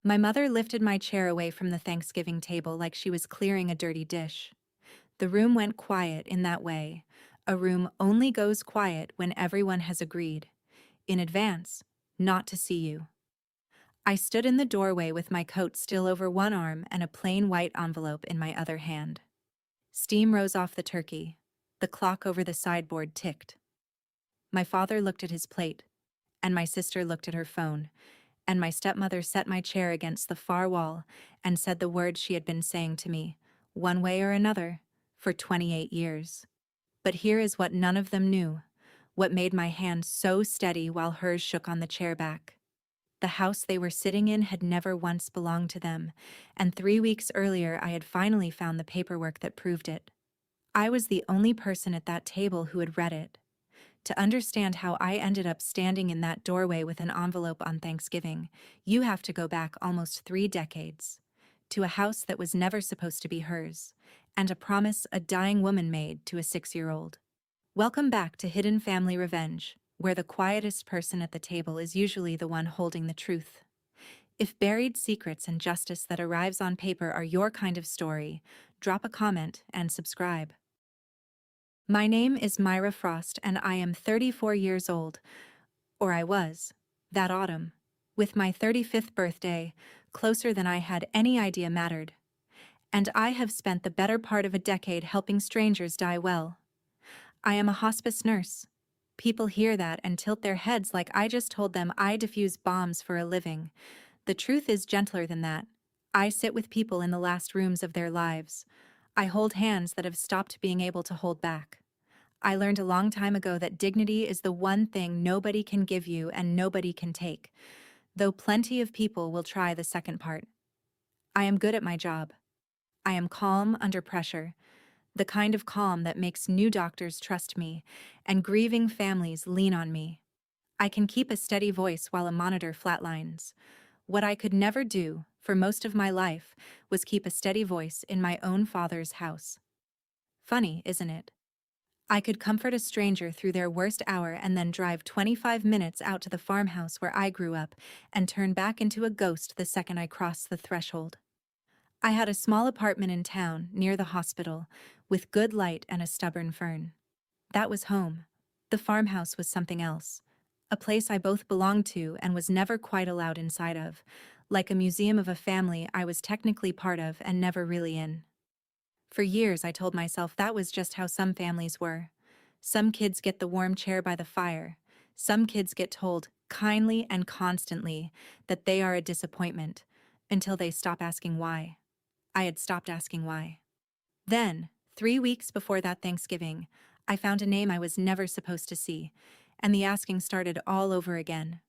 My mother lifted my chair away from the Thanksgiving table like she was clearing a dirty dish. The room went quiet in that way. A room only goes quiet when everyone has agreed, in advance, not to see you. I stood in the doorway with my coat still over one arm and a plain white envelope in my other hand. Steam rose off the turkey. The clock over the sideboard ticked. My father looked at his plate, and my sister looked at her phone, and my stepmother set my chair against the far wall and said the words she had been saying to me, one way or another, for 28 years. But here is what none of them knew, what made my hand so steady while hers shook on the chair back. The house they were sitting in had never once belonged to them, and 3 weeks earlier I had finally found the paperwork that proved it. I was the only person at that table who had read it. To understand how I ended up standing in that doorway with an envelope on Thanksgiving, you have to go back almost 3 decades. To a house that was never supposed to be hers, and a promise a dying woman made to a 6-year-old. Welcome back to Hidden Family Revenge, where the quietest person at the table is usually the one holding the truth. If buried secrets and justice that arrives on paper are your kind of story, drop a comment and subscribe. My name is Myra Frost and I am 34 years old, or I was, that autumn, with my 35th birthday, closer than I had any idea mattered. And I have spent the better part of a decade helping strangers die well. I am a hospice nurse. People hear that and tilt their heads like I just told them I defuse bombs for a living. The truth is gentler than that. I sit with people in the last rooms of their lives. I hold hands that have stopped being able to hold back. I learned a long time ago that dignity is the one thing nobody can give you and nobody can take, though plenty of people will try the second part. I am good at my job. I am calm under pressure, the kind of calm that makes new doctors trust me and grieving families lean on me. I can keep a steady voice while a monitor flatlines. What I could never do, for most of my life, was keep a steady voice in my own father's house. Funny, isn't it? I could comfort a stranger through their worst hour and then drive 25 minutes out to the farmhouse where I grew up and turn back into a ghost the second I crossed the threshold. I had a small apartment in town, near the hospital, with good light and a stubborn fern. That was home. The farmhouse was something else. A place I both belonged to and was never quite allowed inside of, like a museum of a family I was technically part of and never really in. For years I told myself that was just how some families were. Some kids get the warm chair by the fire. Some kids get told, kindly and constantly, that they are a disappointment, until they stop asking why. I had stopped asking why. Then, 3 weeks before that Thanksgiving, I found a name I was never supposed to see, and the asking started all over again.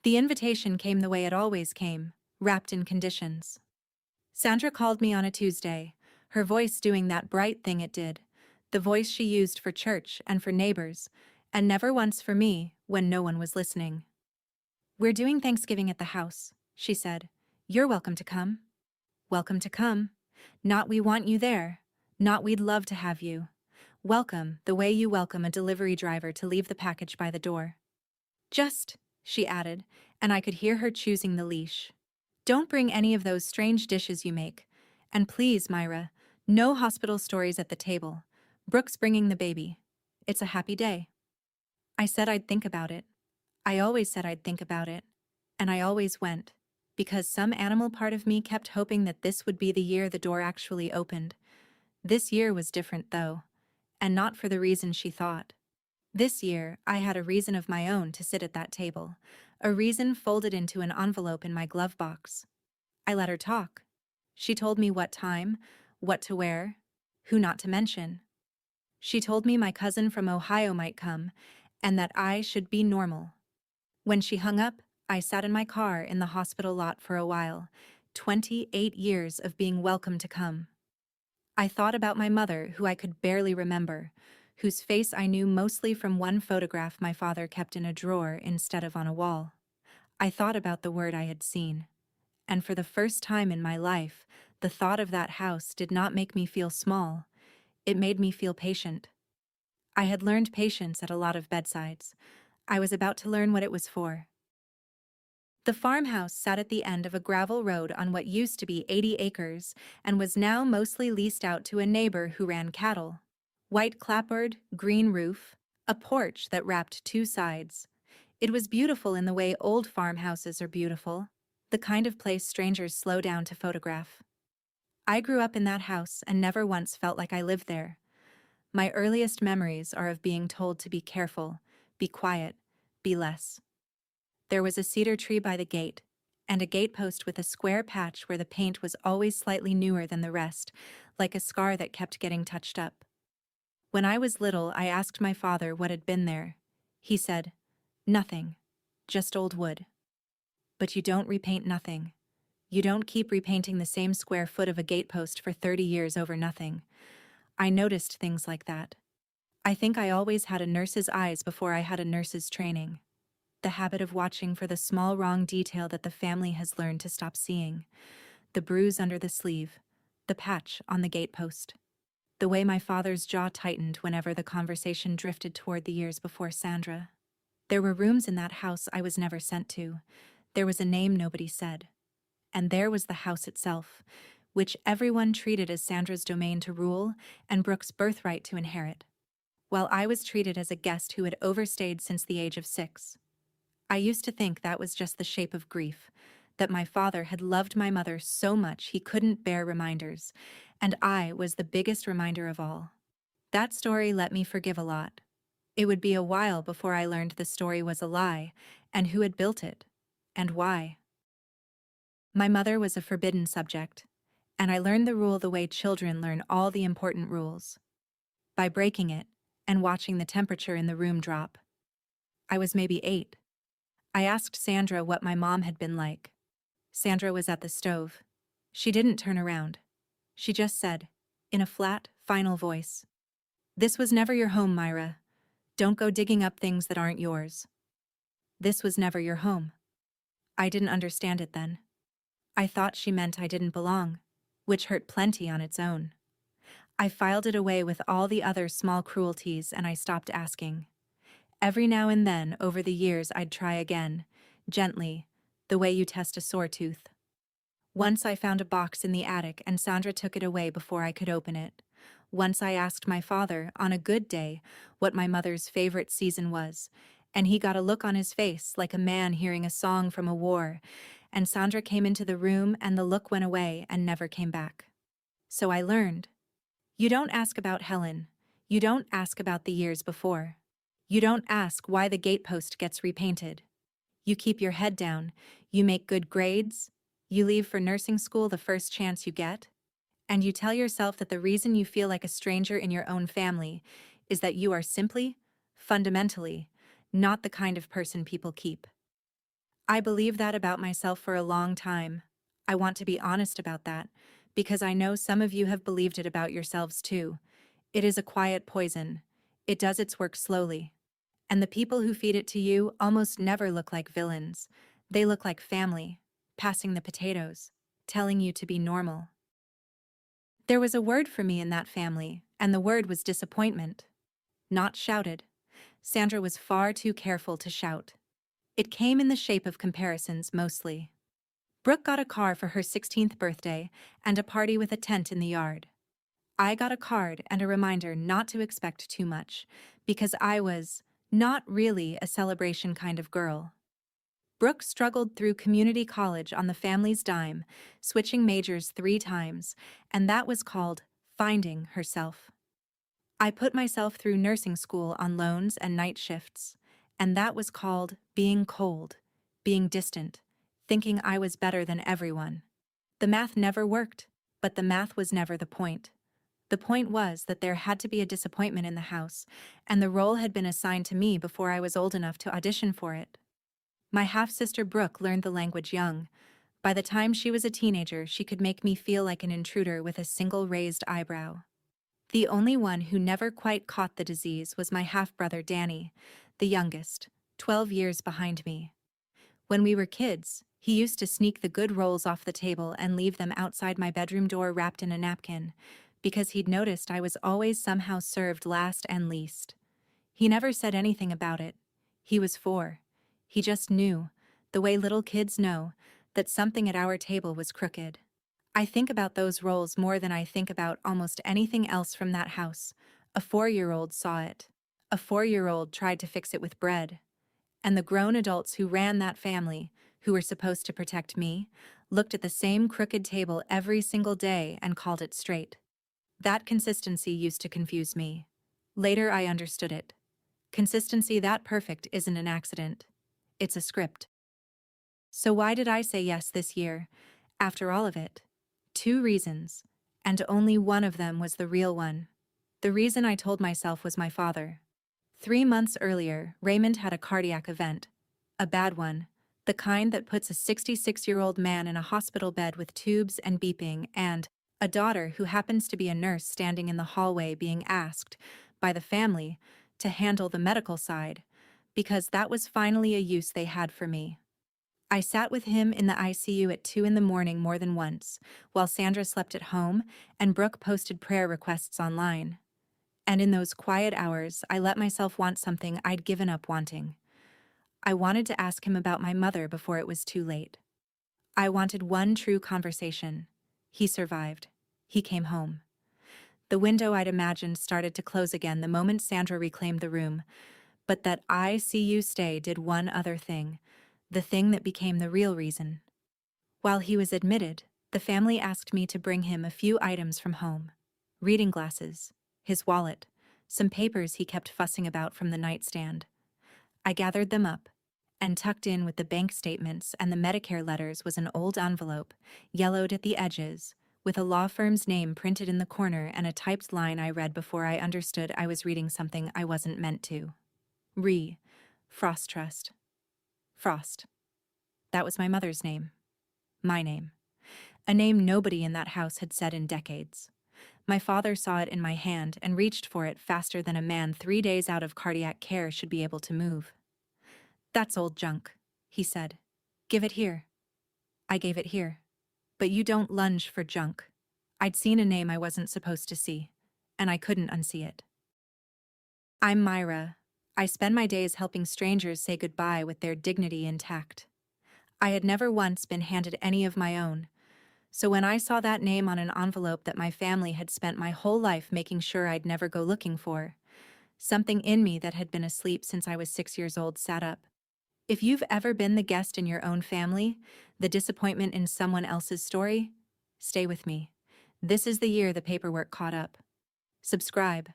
The invitation came the way it always came, wrapped in conditions. Sandra called me on a Tuesday, her voice doing that bright thing it did, the voice she used for church and for neighbors, and never once for me when no one was listening. "We're doing Thanksgiving at the house," she said. "You're welcome to come." Welcome to come. Not we want you there. Not we'd love to have you. Welcome, the way you welcome a delivery driver to leave the package by the door. Just, she added, and I could hear her choosing the leash. Don't bring any of those strange dishes you make. And please, Myra, no hospital stories at the table. Brooke's bringing the baby. It's a happy day. I said I'd think about it. I always said I'd think about it. And I always went. Because some animal part of me kept hoping that this would be the year the door actually opened. This year was different, though, and not for the reason she thought. This year, I had a reason of my own to sit at that table, a reason folded into an envelope in my glove box. I let her talk. She told me what time, what to wear, who not to mention. She told me my cousin from Ohio might come, and that I should be normal. When she hung up, I sat in my car in the hospital lot for a while, 28 years of being welcome to come. I thought about my mother, who I could barely remember, whose face I knew mostly from one photograph my father kept in a drawer instead of on a wall. I thought about the word I had seen. And for the first time in my life, the thought of that house did not make me feel small. It made me feel patient. I had learned patience at a lot of bedsides. I was about to learn what it was for. The farmhouse sat at the end of a gravel road on what used to be 80 acres and was now mostly leased out to a neighbor who ran cattle. White clapboard, green roof, a porch that wrapped two sides. It was beautiful in the way old farmhouses are beautiful, the kind of place strangers slow down to photograph. I grew up in that house and never once felt like I lived there. My earliest memories are of being told to be careful, be quiet, be less. There was a cedar tree by the gate, and a gatepost with a square patch where the paint was always slightly newer than the rest, like a scar that kept getting touched up. When I was little, I asked my father what had been there. He said, "Nothing, just old wood." But you don't repaint nothing. You don't keep repainting the same square foot of a gatepost for 30 years over nothing. I noticed things like that. I think I always had a nurse's eyes before I had a nurse's training. The habit of watching for the small wrong detail that the family has learned to stop seeing. The bruise under the sleeve, the patch on the gatepost. The way my father's jaw tightened whenever the conversation drifted toward the years before Sandra. There were rooms in that house I was never sent to. There was a name nobody said. And there was the house itself, which everyone treated as Sandra's domain to rule and Brooke's birthright to inherit, while I was treated as a guest who had overstayed since the age of 6. I used to think that was just the shape of grief, that my father had loved my mother so much he couldn't bear reminders, and I was the biggest reminder of all. That story let me forgive a lot. It would be a while before I learned the story was a lie, and who had built it, and why. My mother was a forbidden subject, and I learned the rule the way children learn all the important rules. By breaking it, and watching the temperature in the room drop. I was maybe 8. I asked Sandra what my mom had been like. Sandra was at the stove. She didn't turn around. She just said, in a flat, final voice, "This was never your home, Myra. Don't go digging up things that aren't yours." This was never your home. I didn't understand it then. I thought she meant I didn't belong, which hurt plenty on its own. I filed it away with all the other small cruelties and I stopped asking. Every now and then, over the years, I'd try again, gently, the way you test a sore tooth. Once I found a box in the attic and Sandra took it away before I could open it. Once I asked my father, on a good day, what my mother's favorite season was, and he got a look on his face like a man hearing a song from a war, and Sandra came into the room and the look went away and never came back. So I learned. You don't ask about Helen. You don't ask about the years before. You don't ask why the gatepost gets repainted. You keep your head down, you make good grades, you leave for nursing school the first chance you get, and you tell yourself that the reason you feel like a stranger in your own family is that you are simply, fundamentally, not the kind of person people keep. I believe that about myself for a long time. I want to be honest about that, because I know some of you have believed it about yourselves too. It is a quiet poison. It does its work slowly. And the people who feed it to you almost never look like villains. They look like family, passing the potatoes, telling you to be normal. There was a word for me in that family, and the word was disappointment. Not shouted. Sandra was far too careful to shout. It came in the shape of comparisons, mostly. Brooke got a car for her 16th birthday and a party with a tent in the yard. I got a card and a reminder not to expect too much, because I was not really a celebration kind of girl. Brooke struggled through community college on the family's dime, switching majors 3 times, and that was called finding herself. I put myself through nursing school on loans and night shifts, and that was called being cold, being distant, thinking I was better than everyone. The math never worked, but the math was never the point. The point was that there had to be a disappointment in the house, and the role had been assigned to me before I was old enough to audition for it. My half-sister Brooke learned the language young. By the time she was a teenager, she could make me feel like an intruder with a single raised eyebrow. The only one who never quite caught the disease was my half-brother Danny, the youngest, 12 years behind me. When we were kids, he used to sneak the good rolls off the table and leave them outside my bedroom door wrapped in a napkin, because he'd noticed I was always somehow served last and least. He never said anything about it. He was 4. He just knew. the way little kids know that something at our table was crooked. I think about those rolls more than I think about almost anything else from that house. A 4-year-old saw it. A 4-year-old tried to fix it with bread. And the grown adults who ran that family, who were supposed to protect me, looked at the same crooked table every single day and called it straight. That consistency used to confuse me. Later I understood it. Consistency that perfect isn't an accident. It's a script. So why did I say yes this year, after all of it? 2 reasons, and only one of them was the real one. The reason I told myself was my father. 3 months earlier, Raymond had a cardiac event. A bad one. The kind that puts a 66-year-old man in a hospital bed with tubes and beeping and a daughter who happens to be a nurse standing in the hallway being asked, by the family, to handle the medical side, because that was finally a use they had for me. I sat with him in the ICU at 2 in the morning more than once, while Sandra slept at home and Brooke posted prayer requests online. And in those quiet hours, I let myself want something I'd given up wanting. I wanted to ask him about my mother before it was too late. I wanted one true conversation. He survived. He came home. The window I'd imagined started to close again the moment Sandra reclaimed the room, but that "I see you stay" did one other thing, the thing that became the real reason. While he was admitted, the family asked me to bring him a few items from home. Reading glasses, his wallet, some papers he kept fussing about from the nightstand. I gathered them up, and tucked in with the bank statements and the Medicare letters was an old envelope, yellowed at the edges, with a law firm's name printed in the corner and a typed line I read before I understood I was reading something I wasn't meant to. Frost Trust. Frost. That was my mother's name. My name. A name nobody in that house had said in decades. My father saw it in my hand and reached for it faster than a man 3 days out of cardiac care should be able to move. "That's old junk," he said. "Give it here." I gave it here. But you don't lunge for junk. I'd seen a name I wasn't supposed to see, and I couldn't unsee it. I'm Myra. I spend my days helping strangers say goodbye with their dignity intact. I had never once been handed any of my own, so when I saw that name on an envelope that my family had spent my whole life making sure I'd never go looking for, something in me that had been asleep since I was 6 years old sat up. If you've ever been the guest in your own family, the disappointment in someone else's story, stay with me. This is the year the paperwork caught up. Subscribe,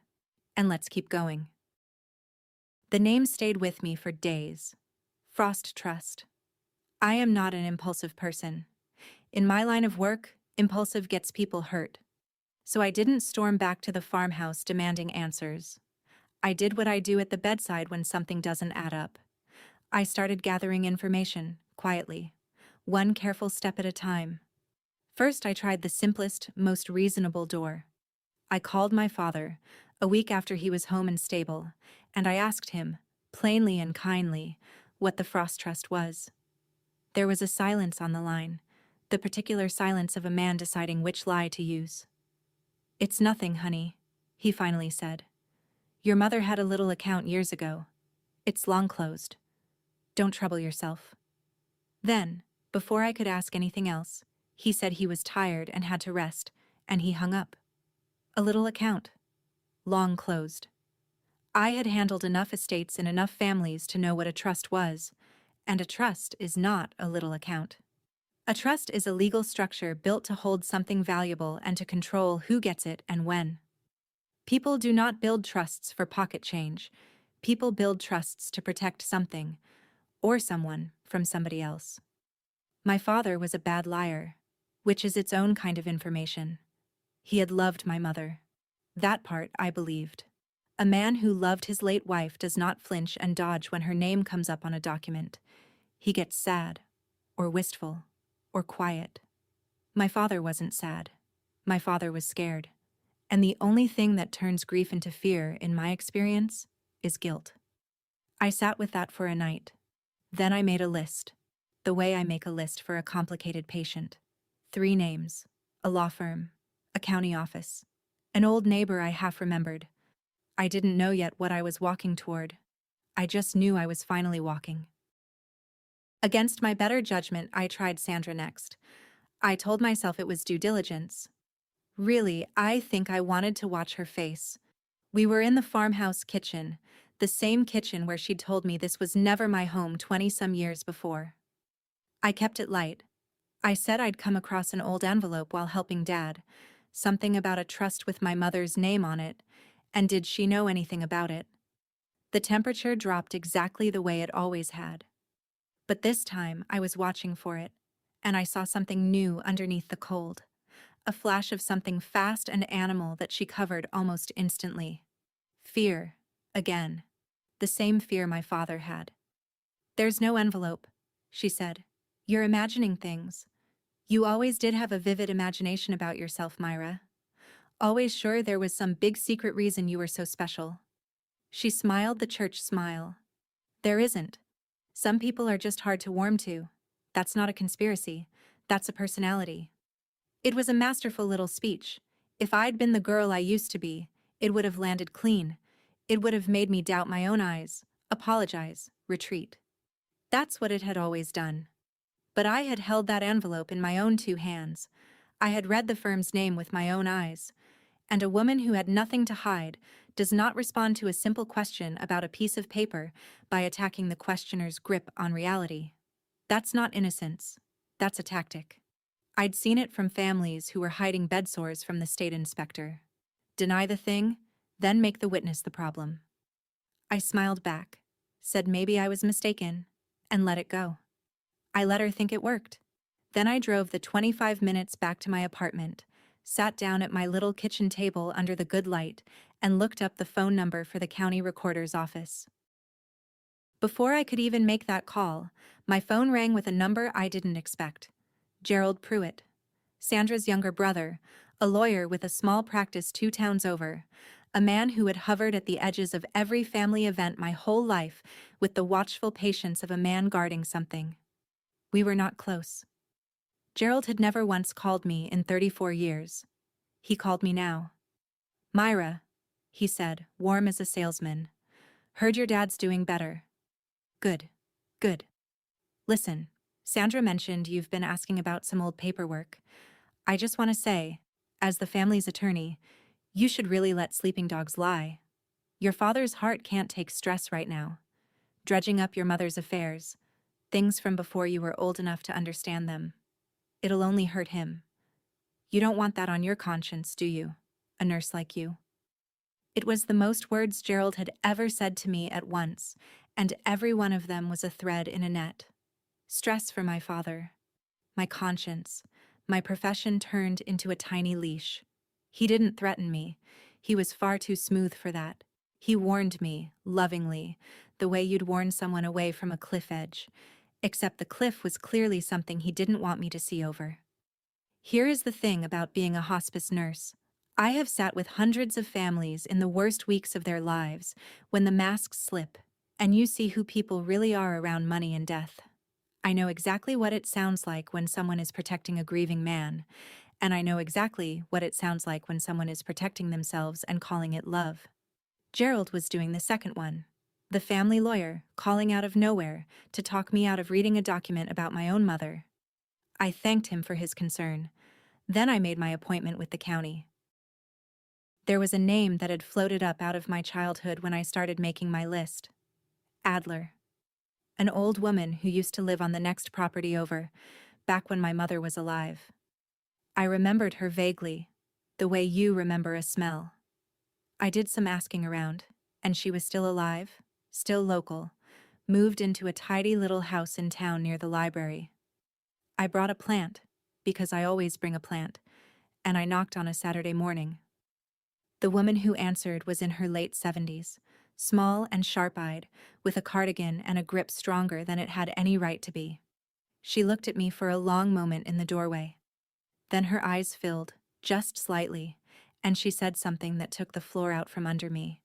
and let's keep going. The name stayed with me for days. Frost Trust. I am not an impulsive person. In my line of work, impulsive gets people hurt. So I didn't storm back to the farmhouse demanding answers. I did what I do at the bedside when something doesn't add up. I started gathering information, quietly, one careful step at a time. First, I tried the simplest, most reasonable door. I called my father, a week after he was home and stable, and I asked him, plainly and kindly, what the Frost Trust was. There was a silence on the line, the particular silence of a man deciding which lie to use. "It's nothing, honey," he finally said. "Your mother had a little account years ago. It's long closed. Don't trouble yourself." Then, before I could ask anything else, he said he was tired and had to rest, and he hung up. A little account. Long closed. I had handled enough estates in enough families to know what a trust was, and a trust is not a little account. A trust is a legal structure built to hold something valuable and to control who gets it and when. People do not build trusts for pocket change. People build trusts to protect something, or someone, from somebody else. My father was a bad liar, which is its own kind of information. He had loved my mother. That part I believed. A man who loved his late wife does not flinch and dodge when her name comes up on a document. He gets sad, or wistful, or quiet. My father wasn't sad. My father was scared. And the only thing that turns grief into fear, in my experience, is guilt. I sat with that for a night. Then I made a list, the way I make a list for a complicated patient. 3 names, a law firm, a county office, an old neighbor I half remembered. I didn't know yet what I was walking toward. I just knew I was finally walking. Against my better judgment, I tried Sandra next. I told myself it was due diligence. Really, I think I wanted to watch her face. We were in the farmhouse kitchen, the same kitchen where she'd told me this was never my home 20-some years before. I kept it light. I said I'd come across an old envelope while helping Dad, something about a trust with my mother's name on it, and did she know anything about it? The temperature dropped exactly the way it always had. But this time I was watching for it, and I saw something new underneath the cold. A flash of something fast and animal that she covered almost instantly. Fear. Again. The same fear my father had. "There's no envelope," she said. "You're imagining things. You always did have a vivid imagination about yourself, Myra. Always sure there was some big secret reason you were so special." She smiled the church smile. "There isn't. Some people are just hard to warm to. That's not a conspiracy. That's a personality." It was a masterful little speech. If I'd been the girl I used to be, it would have landed clean. It would have made me doubt my own eyes, apologize, retreat. That's what it had always done. But I had held that envelope in my own two hands. I had read the firm's name with my own eyes. And a woman who had nothing to hide does not respond to a simple question about a piece of paper by attacking the questioner's grip on reality. That's not innocence. That's a tactic. I'd seen it from families who were hiding bedsores from the state inspector. Deny the thing, then make the witness the problem. I smiled back, said maybe I was mistaken, and let it go. I let her think it worked. Then I drove the 25 minutes back to my apartment, sat down at my little kitchen table under the good light, and looked up the phone number for the county recorder's office. Before I could even make that call, my phone rang with a number I didn't expect. Gerald Pruitt, Sandra's younger brother, a lawyer with a small practice 2 towns over, a man who had hovered at the edges of every family event my whole life with the watchful patience of a man guarding something. We were not close. Gerald had never once called me in 34 years. He called me now. "Myra," he said, warm as a salesman. "Heard your dad's doing better." "Good. Good. Listen, Sandra mentioned you've been asking about some old paperwork. I just want to say, as the family's attorney, you should really let sleeping dogs lie. Your father's heart can't take stress right now. Dredging up your mother's affairs, things from before you were old enough to understand them. It'll only hurt him. You don't want that on your conscience, do you? A nurse like you." It was the most words Gerald had ever said to me at once, and every one of them was a thread in a net. Stress for my father. My conscience. My profession turned into a tiny leash. He didn't threaten me. He was far too smooth for that. He warned me, lovingly, the way you'd warn someone away from a cliff edge. Except the cliff was clearly something he didn't want me to see over. Here is the thing about being a hospice nurse. I have sat with hundreds of families in the worst weeks of their lives, when the masks slip, and you see who people really are around money and death. I know exactly what it sounds like when someone is protecting a grieving man, and I know exactly what it sounds like when someone is protecting themselves and calling it love. Gerald was doing the second one. The family lawyer, calling out of nowhere to talk me out of reading a document about my own mother. I thanked him for his concern. Then I made my appointment with the county. There was a name that had floated up out of my childhood when I started making my list. Adler. An old woman who used to live on the next property over, back when my mother was alive. I remembered her vaguely, the way you remember a smell. I did some asking around, and she was still alive, still local, moved into a tidy little house in town near the library. I brought a plant, because I always bring a plant, and I knocked on a Saturday morning. The woman who answered was in her late 70s, small and sharp-eyed, with a cardigan and a grip stronger than it had any right to be. She looked at me for a long moment in the doorway. Then her eyes filled, just slightly, and she said something that took the floor out from under me.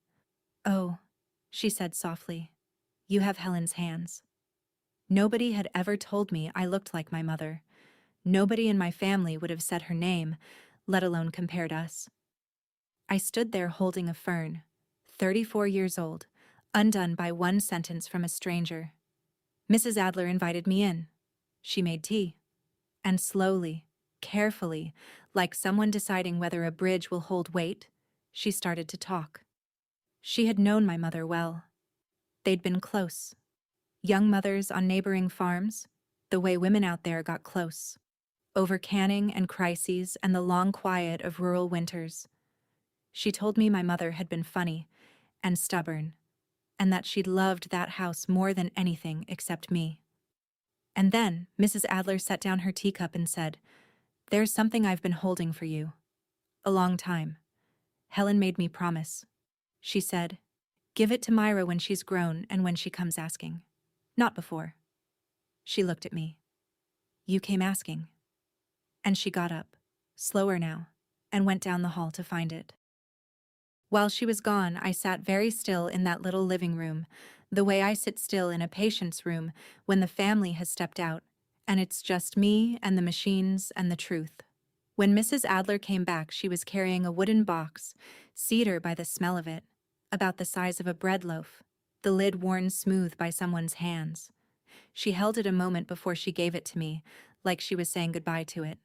"Oh," she said softly, "you have Helen's hands." Nobody had ever told me I looked like my mother. Nobody in my family would have said her name, let alone compared us. I stood there holding a fern, 34 years old, undone by one sentence from a stranger. Mrs. Adler invited me in. She made tea. And slowly, carefully, like someone deciding whether a bridge will hold weight, she started to talk. She had known my mother well. They'd been close. Young mothers on neighboring farms, the way women out there got close. Over canning and crises and the long quiet of rural winters. She told me my mother had been funny and stubborn, and that she'd loved that house more than anything except me. And then Mrs. Adler set down her teacup and said, "There's something I've been holding for you. A long time. Helen made me promise." She said, "Give it to Myra when she's grown and when she comes asking. Not before." She looked at me. "You came asking." And she got up, slower now, and went down the hall to find it. While she was gone, I sat very still in that little living room, the way I sit still in a patient's room when the family has stepped out, and it's just me and the machines and the truth. When Mrs. Adler came back, she was carrying a wooden box, cedar by the smell of it, about the size of a bread loaf, the lid worn smooth by someone's hands. She held it a moment before she gave it to me, like she was saying goodbye to it.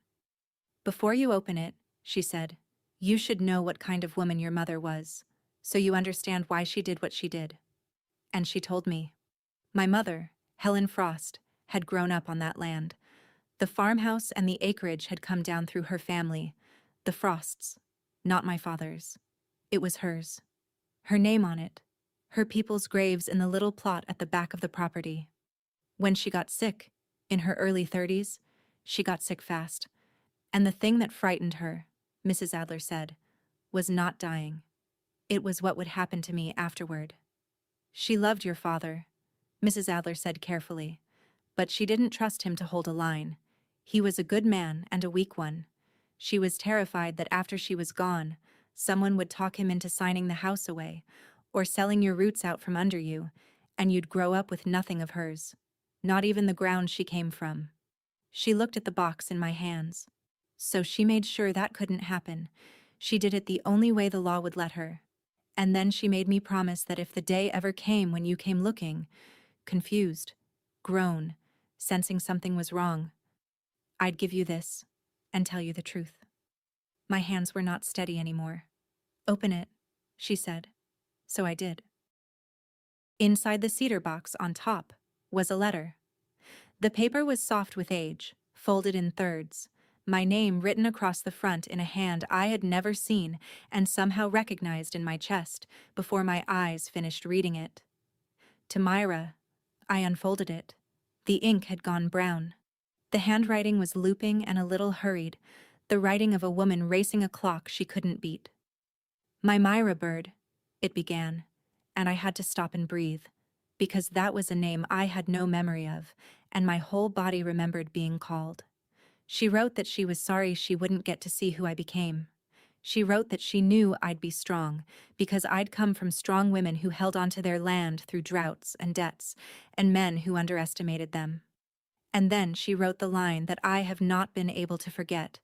"Before you open it," she said, "you should know what kind of woman your mother was, so you understand why she did what she did." And she told me. My mother, Helen Frost, had grown up on that land. The farmhouse and the acreage had come down through her family, the Frosts, not my father's. It was hers. Her name on it, her people's graves in the little plot at the back of the property. When she got sick, in her early 30s, she got sick fast. And the thing that frightened her, Mrs. Adler said, was not dying. It was what would happen to me afterward. "She loved your father," Mrs. Adler said carefully, "but she didn't trust him to hold a line. He was a good man and a weak one. She was terrified that after she was gone, someone would talk him into signing the house away, or selling your roots out from under you, and you'd grow up with nothing of hers, not even the ground she came from." She looked at the box in my hands. So she made sure that couldn't happen. She did it the only way the law would let her. And then she made me promise that if the day ever came when you came looking, confused, grown, sensing something was wrong, I'd give you this and tell you the truth. My hands were not steady anymore. "Open it," she said. So I did. Inside the cedar box on top was a letter. The paper was soft with age, folded in thirds, my name written across the front in a hand I had never seen and somehow recognized in my chest before my eyes finished reading it. To Myra, I unfolded it. The ink had gone brown. The handwriting was looping and a little hurried, the writing of a woman racing a clock she couldn't beat. "My Myra bird," it began, and I had to stop and breathe, because that was a name I had no memory of, and my whole body remembered being called. She wrote that she was sorry she wouldn't get to see who I became. She wrote that she knew I'd be strong, because I'd come from strong women who held onto their land through droughts and debts, and men who underestimated them. And then she wrote the line that I have not been able to forget,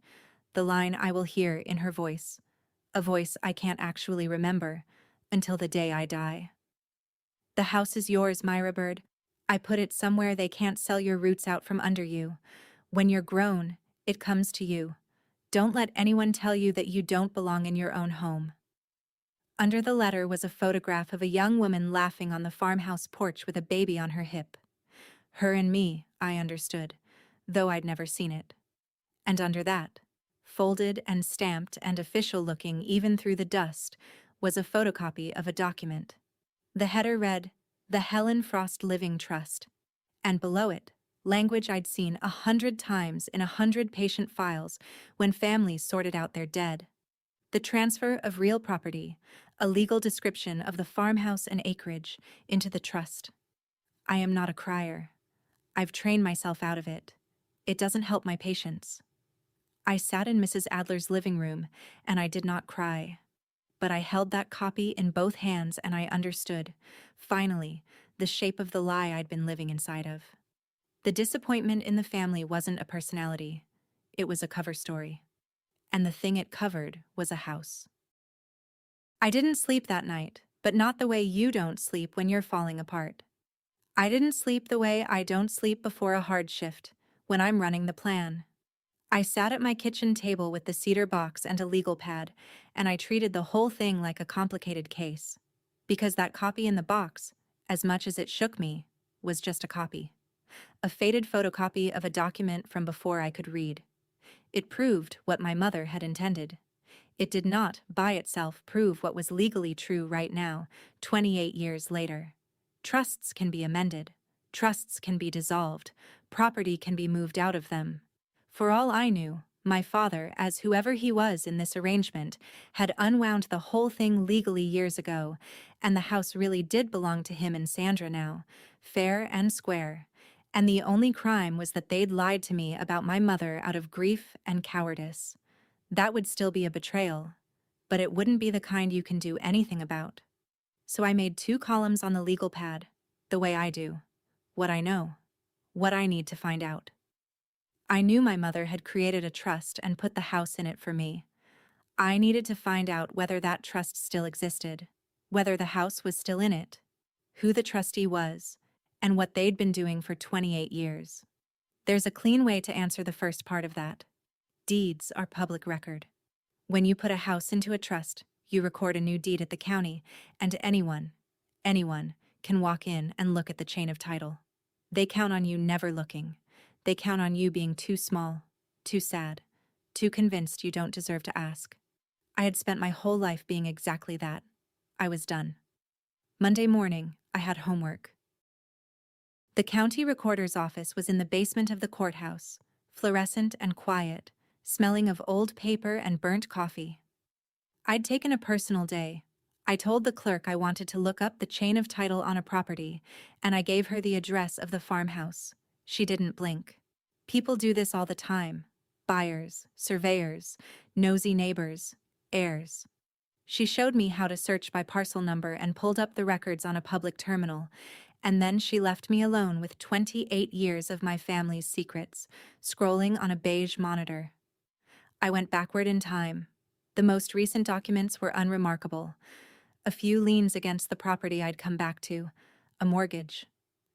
the line I will hear in her voice, a voice I can't actually remember until the day I die. "The house is yours, Myra bird. I put it somewhere they can't sell your roots out from under you. When you're grown, it comes to you. Don't let anyone tell you that you don't belong in your own home." Under the letter was a photograph of a young woman laughing on the farmhouse porch with a baby on her hip. Her and me, I understood, though I'd never seen it. And under that, folded and stamped and official-looking even through the dust, was a photocopy of a document. The header read, "The Helen Frost Living Trust," and below it, language I'd seen 100 times in 100 patient files when families sorted out their dead. The transfer of real property, a legal description of the farmhouse and acreage, into the trust. I am not a crier. I've trained myself out of it. It doesn't help my patients. I sat in Mrs. Adler's living room, and I did not cry. But I held that copy in both hands and I understood, finally, the shape of the lie I'd been living inside of. The disappointment in the family wasn't a personality. It was a cover story. And the thing it covered was a house. I didn't sleep that night, but not the way you don't sleep when you're falling apart. I didn't sleep the way I don't sleep before a hard shift, when I'm running the plan. I sat at my kitchen table with the cedar box and a legal pad, and I treated the whole thing like a complicated case. Because that copy in the box, as much as it shook me, was just a copy. A faded photocopy of a document from before I could read. It proved what my mother had intended. It did not, by itself, prove what was legally true right now, 28 years later. Trusts can be amended. Trusts can be dissolved. Property can be moved out of them. For all I knew, my father, as whoever he was in this arrangement, had unwound the whole thing legally years ago, and the house really did belong to him and Sandra now, fair and square. And the only crime was that they'd lied to me about my mother out of grief and cowardice. That would still be a betrayal, but it wouldn't be the kind you can do anything about. So I made 2 columns on the legal pad, the way I do. What I know. What I need to find out. I knew my mother had created a trust and put the house in it for me. I needed to find out whether that trust still existed, whether the house was still in it, who the trustee was, and what they'd been doing for 28 years. There's a clean way to answer the first part of that. Deeds are public record. When you put a house into a trust, you record a new deed at the county, and anyone can walk in and look at the chain of title. They count on you never looking. They count on you being too small, too sad, too convinced you don't deserve to ask. I had spent my whole life being exactly that. I was done. Monday morning, I had homework. The county recorder's office was in the basement of the courthouse, fluorescent and quiet, smelling of old paper and burnt coffee. I'd taken a personal day. I told the clerk I wanted to look up the chain of title on a property, and I gave her the address of the farmhouse. She didn't blink. People do this all the time. Buyers, surveyors, nosy neighbors, heirs. She showed me how to search by parcel number and pulled up the records on a public terminal, and then she left me alone with 28 years of my family's secrets, scrolling on a beige monitor. I went backward in time. The most recent documents were unremarkable. A few liens against the property I'd come back to, a mortgage.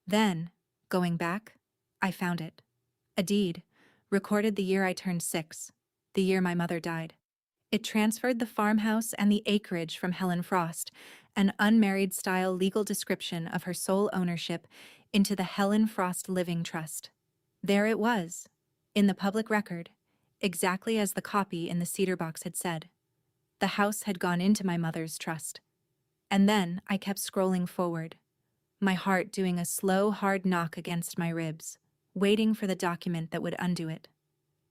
Then, going back, I found it. A deed, recorded the year I turned 6, the year my mother died. It transferred the farmhouse and the acreage from Helen Frost, an unmarried-style legal description of her sole ownership, into the Helen Frost Living Trust. There it was, in the public record, exactly as the copy in the cedar box had said. The house had gone into my mother's trust. And then I kept scrolling forward, my heart doing a slow, hard knock against my ribs, waiting for the document that would undo it.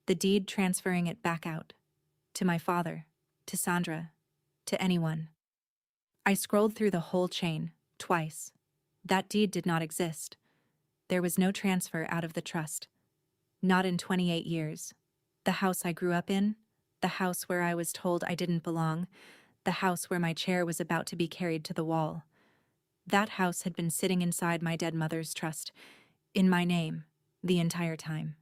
The deed transferring it back out. To my father, to Sandra, to anyone. I scrolled through the whole chain, twice. That deed did not exist. There was no transfer out of the trust. Not in 28 years. The house I grew up in, the house where I was told I didn't belong, the house where my chair was about to be carried to the wall. That house had been sitting inside my dead mother's trust, in my name, the entire time.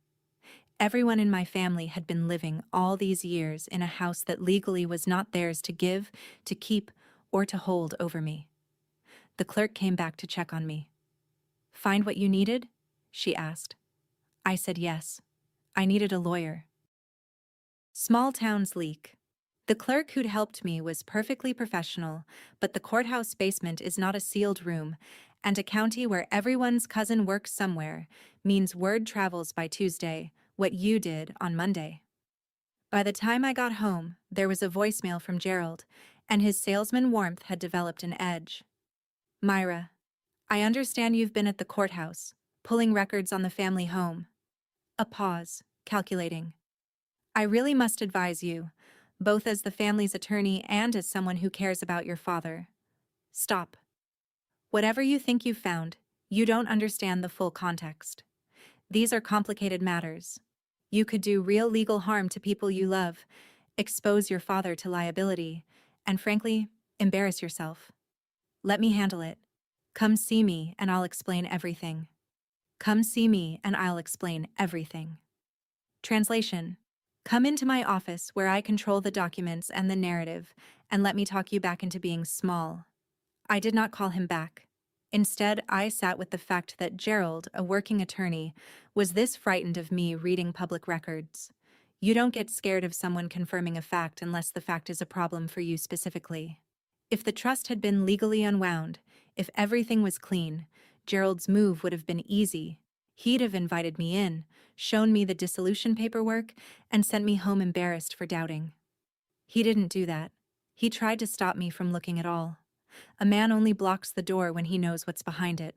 Everyone in my family had been living all these years in a house that legally was not theirs to give, to keep, or to hold over me. The clerk came back to check on me. "Find what you needed?" she asked. I said yes. I needed a lawyer. Small towns leak. The clerk who'd helped me was perfectly professional, but the courthouse basement is not a sealed room, and a county where everyone's cousin works somewhere means word travels by Tuesday, what you did on Monday. By the time I got home, there was a voicemail from Gerald, and his salesman warmth had developed an edge. "Myra, I understand you've been at the courthouse, pulling records on the family home." A pause, calculating. "I really must advise you, both as the family's attorney and as someone who cares about your father. Stop. Whatever you think you've found, you don't understand the full context. These are complicated matters. You could do real legal harm to people you love, expose your father to liability, and frankly, embarrass yourself. Let me handle it. Come see me and I'll explain everything. Come see me and I'll explain everything." Translation: come into my office where I control the documents and the narrative, and let me talk you back into being small. I did not call him back. Instead, I sat with the fact that Gerald, a working attorney, was this frightened of me reading public records. You don't get scared of someone confirming a fact unless the fact is a problem for you specifically. If the trust had been legally unwound, if everything was clean, Gerald's move would have been easy. He'd have invited me in, shown me the dissolution paperwork, and sent me home embarrassed for doubting. He didn't do that. He tried to stop me from looking at all. A man only blocks the door when he knows what's behind it.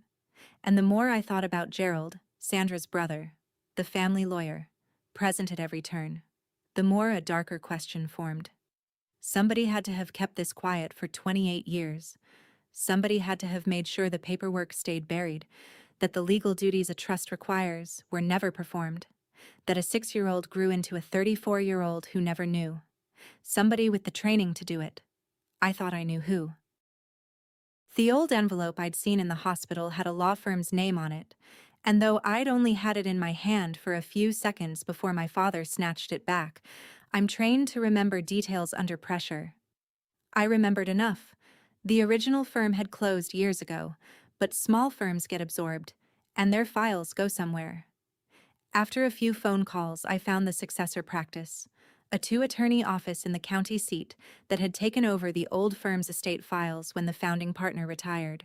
And the more I thought about Gerald, Sandra's brother, the family lawyer, present at every turn, the more a darker question formed. Somebody had to have kept this quiet for 28 years. Somebody had to have made sure the paperwork stayed buried, that the legal duties a trust requires were never performed, that a 6-year-old grew into a 34-year-old who never knew. Somebody with the training to do it. I thought I knew who. The old envelope I'd seen in the hospital had a law firm's name on it, and though I'd only had it in my hand for a few seconds before my father snatched it back, I'm trained to remember details under pressure. I remembered enough. The original firm had closed years ago, but small firms get absorbed, and their files go somewhere. After a few phone calls, I found the successor practice, a 2-attorney office in the county seat that had taken over the old firm's estate files when the founding partner retired.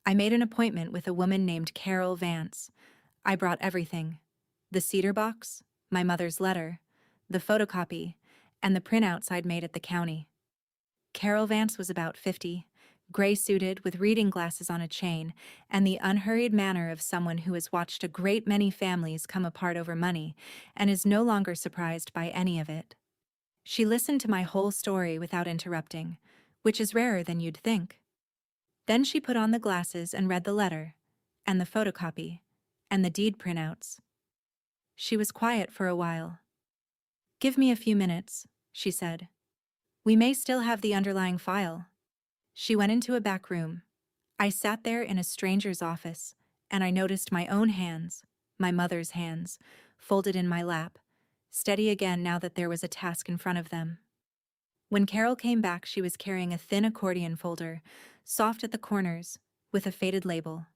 I made an appointment with a woman named Carol Vance. I brought everything: the cedar box, my mother's letter, the photocopy, and the printouts I'd made at the county. Carol Vance was about 50, gray-suited with reading glasses on a chain, and the unhurried manner of someone who has watched a great many families come apart over money and is no longer surprised by any of it. She listened to my whole story without interrupting, which is rarer than you'd think. Then she put on the glasses and read the letter, and the photocopy, and the deed printouts. She was quiet for a while. "Give me a few minutes," she said. "We may still have the underlying file." She went into a back room. I sat there in a stranger's office, and I noticed my own hands, my mother's hands, folded in my lap, steady again now that there was a task in front of them. When Carol came back, she was carrying a thin accordion folder, soft at the corners, with a faded label.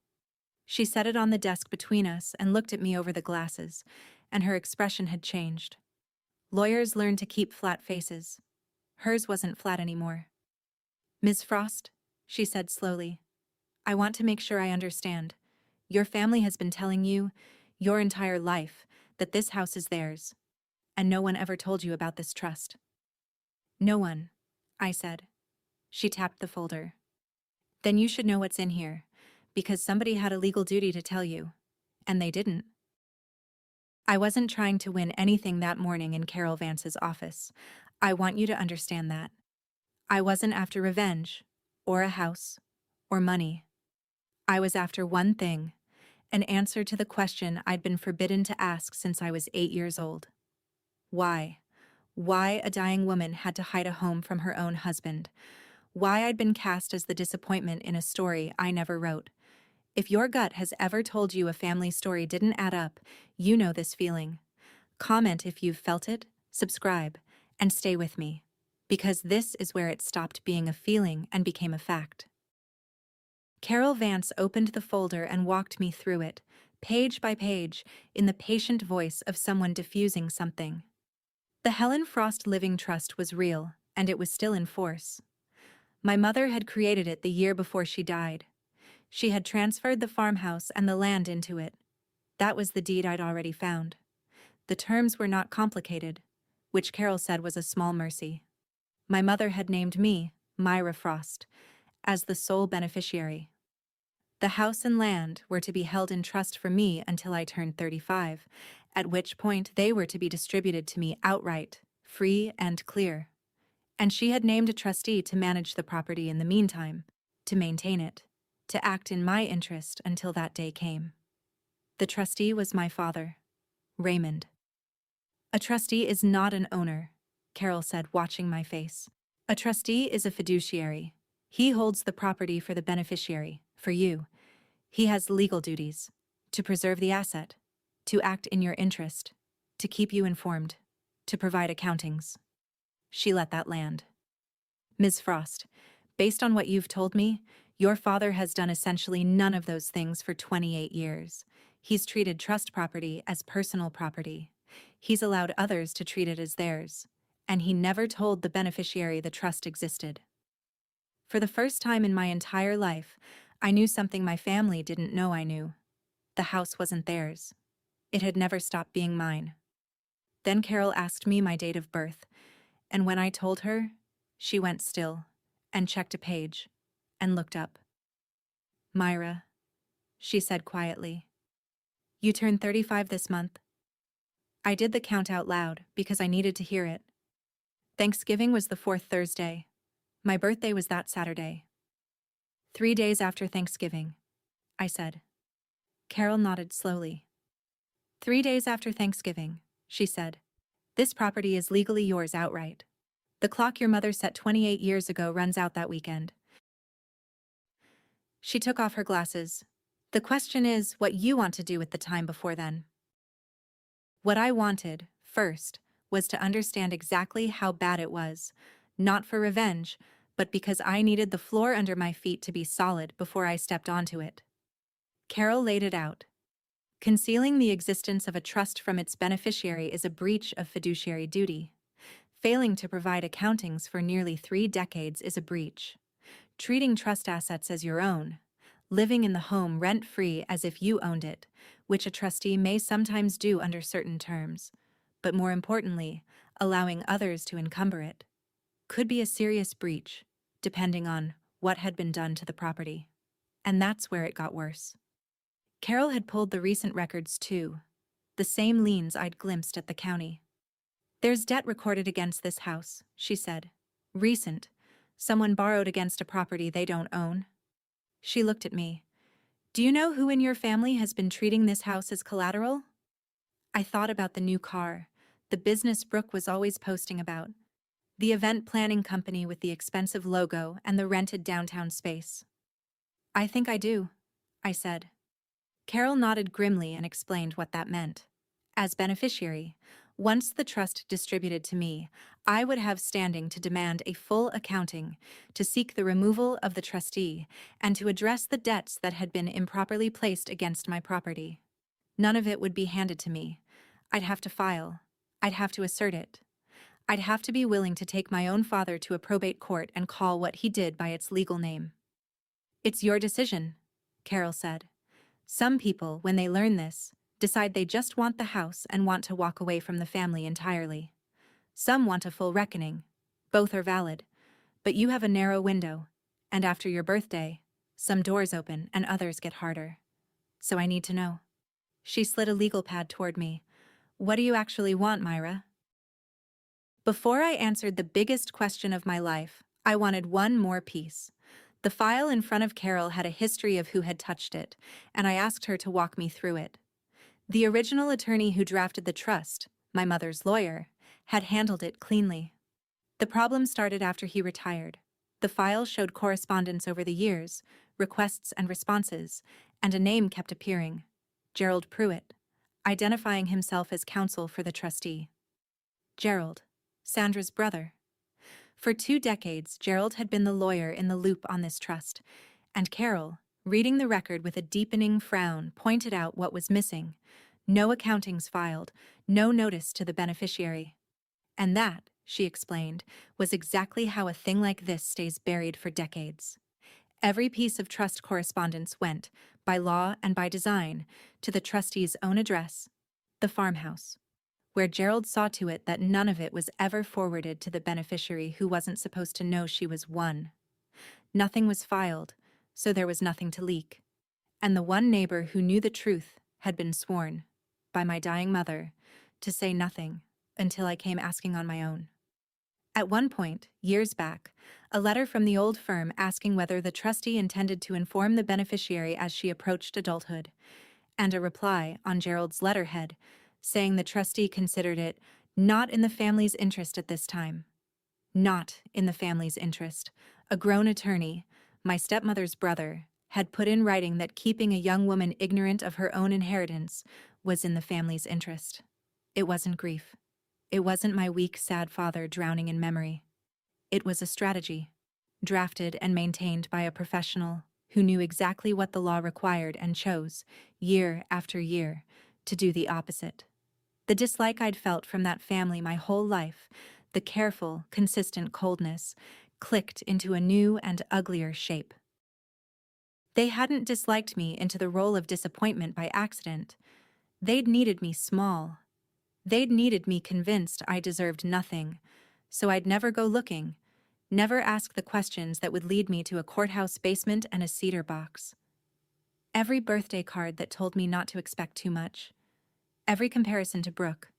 She set it on the desk between us and looked at me over the glasses, and her expression had changed. Lawyers learn to keep flat faces. Hers wasn't flat anymore. "Ms. Frost," she said slowly, "I want to make sure I understand. Your family has been telling you, your entire life, that this house is theirs, and no one ever told you about this trust." "No one," I said. She tapped the folder. "Then you should know what's in here, because somebody had a legal duty to tell you, and they didn't." I wasn't trying to win anything that morning in Carol Vance's office. I want you to understand that. I wasn't after revenge, or a house, or money. I was after one thing: an answer to the question I'd been forbidden to ask since I was 8 years old. Why? Why a dying woman had to hide a home from her own husband. Why I'd been cast as the disappointment in a story I never wrote. If your gut has ever told you a family story didn't add up, you know this feeling. Comment if you've felt it, subscribe, and stay with me, because this is where it stopped being a feeling and became a fact. Carol Vance opened the folder and walked me through it, page by page, in the patient voice of someone diffusing something. The Helen Frost Living Trust was real, and it was still in force. My mother had created it the year before she died. She had transferred the farmhouse and the land into it. That was the deed I'd already found. The terms were not complicated, which Carol said was a small mercy. My mother had named me, Myra Frost, as the sole beneficiary. The house and land were to be held in trust for me until I turned 35, at which point they were to be distributed to me outright, free and clear. And she had named a trustee to manage the property in the meantime, to maintain it, to act in my interest until that day came. The trustee was my father, Raymond. "A trustee is not an owner," Carol said, watching my face. "A trustee is a fiduciary. He holds the property for the beneficiary, for you. He has legal duties: to preserve the asset, to act in your interest, to keep you informed, to provide accountings." She let that land. "Ms. Frost, based on what you've told me, Your father has done essentially none of those things for 28 years. He's treated trust property as personal property. He's allowed others to treat it as theirs. And he never told the beneficiary the trust existed. For the first time in my entire life, I knew something my family didn't know I knew. The house wasn't theirs. It had never stopped being mine. Then Carol asked me my date of birth, and when I told her, she went still, and checked a page, and looked up. "Myra," she said quietly, "you turn 35 this month." I did the count out loud because I needed to hear it. Thanksgiving was the fourth Thursday. My birthday was that Saturday. 3 days after Thanksgiving, I said. Carol nodded slowly. 3 days after Thanksgiving, she said. This property is legally yours outright. The clock your mother set 28 years ago runs out that weekend. She took off her glasses. The question is what you want to do with the time before then. What I wanted, first, was to understand exactly how bad it was, not for revenge, but because I needed the floor under my feet to be solid before I stepped onto it. Carol laid it out. Concealing the existence of a trust from its beneficiary is a breach of fiduciary duty. Failing to provide accountings for nearly 3 decades is a breach. Treating trust assets as your own, living in the home rent-free as if you owned it, which a trustee may sometimes do under certain terms, but more importantly, allowing others to encumber it, could be a serious breach, depending on what had been done to the property. And that's where it got worse. Carol had pulled the recent records too, the same liens I'd glimpsed at the county. There's debt recorded against this house, she said. Recent. Someone borrowed against a property they don't own. She looked at me. Do you know who in your family has been treating this house as collateral? I thought about the new car, the business Brooke was always posting about, the event planning company with the expensive logo and the rented downtown space. I think I do, I said. Carol nodded grimly and explained what that meant. As beneficiary, once the trust distributed to me, I would have standing to demand a full accounting, to seek the removal of the trustee, and to address the debts that had been improperly placed against my property. None of it would be handed to me. I'd have to file. I'd have to assert it. I'd have to be willing to take my own father to a probate court and call what he did by its legal name. It's your decision, Carol said. Some people, when they learn this, decide they just want the house and want to walk away from the family entirely. Some want a full reckoning. Both are valid. But you have a narrow window, and after your birthday, some doors open and others get harder. So I need to know. She slid a legal pad toward me. What do you actually want, Myra? Before I answered the biggest question of my life, I wanted one more piece. The file in front of Carol had a history of who had touched it, and I asked her to walk me through it. The original attorney who drafted the trust, my mother's lawyer, had handled it cleanly. The problem started after he retired. The file showed correspondence over the years, requests and responses, and a name kept appearing, Gerald Pruitt, identifying himself as counsel for the trustee. Gerald, Sandra's brother. For 2 decades, Gerald had been the lawyer in the loop on this trust, and Carol, reading the record with a deepening frown, pointed out what was missing. No accountings filed, no notice to the beneficiary. And that, she explained, was exactly how a thing like this stays buried for decades. Every piece of trust correspondence went, by law and by design, to the trustee's own address, the farmhouse, where Gerald saw to it that none of it was ever forwarded to the beneficiary who wasn't supposed to know she was one. Nothing was filed, so there was nothing to leak. And the one neighbor who knew the truth had been sworn, by my dying mother, to say nothing until I came asking on my own. At one point, years back, a letter from the old firm asking whether the trustee intended to inform the beneficiary as she approached adulthood, and a reply on Gerald's letterhead saying the trustee considered it not in the family's interest at this time. Not in the family's interest. A grown attorney, my stepmother's brother, had put in writing that keeping a young woman ignorant of her own inheritance was in the family's interest. It wasn't grief. It wasn't my weak, sad father drowning in memory. It was a strategy, drafted and maintained by a professional, who knew exactly what the law required and chose, year after year, to do the opposite. The dislike I'd felt from that family my whole life, the careful, consistent coldness, clicked into a new and uglier shape. They hadn't disliked me into the role of disappointment by accident. They'd needed me small. They'd needed me convinced I deserved nothing, so I'd never go looking, never ask the questions that would lead me to a courthouse basement and a cedar box. Every birthday card that told me not to expect too much, every comparison to Brooke,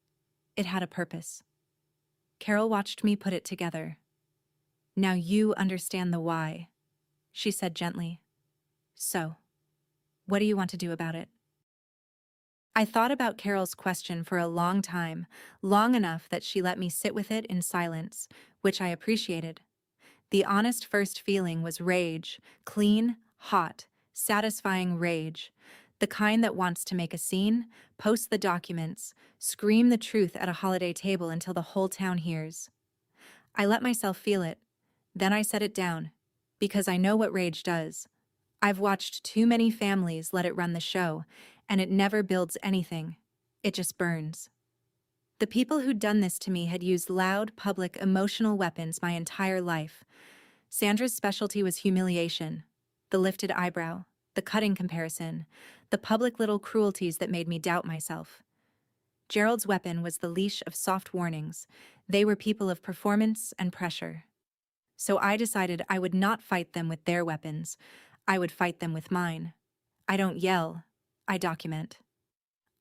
it had a purpose. Carol watched me put it together. "Now you understand the why," she said gently. "So, what do you want to do about it?" I thought about Carol's question for a long time, long enough that she let me sit with it in silence, which I appreciated. The honest first feeling was rage, clean, hot, satisfying rage, the kind that wants to make a scene, post the documents, scream the truth at a holiday table until the whole town hears. I let myself feel it, then I set it down, because I know what rage does. I've watched too many families let it run the show, and it never builds anything. It just burns. The people who'd done this to me had used loud, public, emotional weapons my entire life. Sandra's specialty was humiliation, the lifted eyebrow, the cutting comparison, the public little cruelties that made me doubt myself. Gerald's weapon was the leash of soft warnings. They were people of performance and pressure. So I decided I would not fight them with their weapons. I would fight them with mine. I don't yell, I document.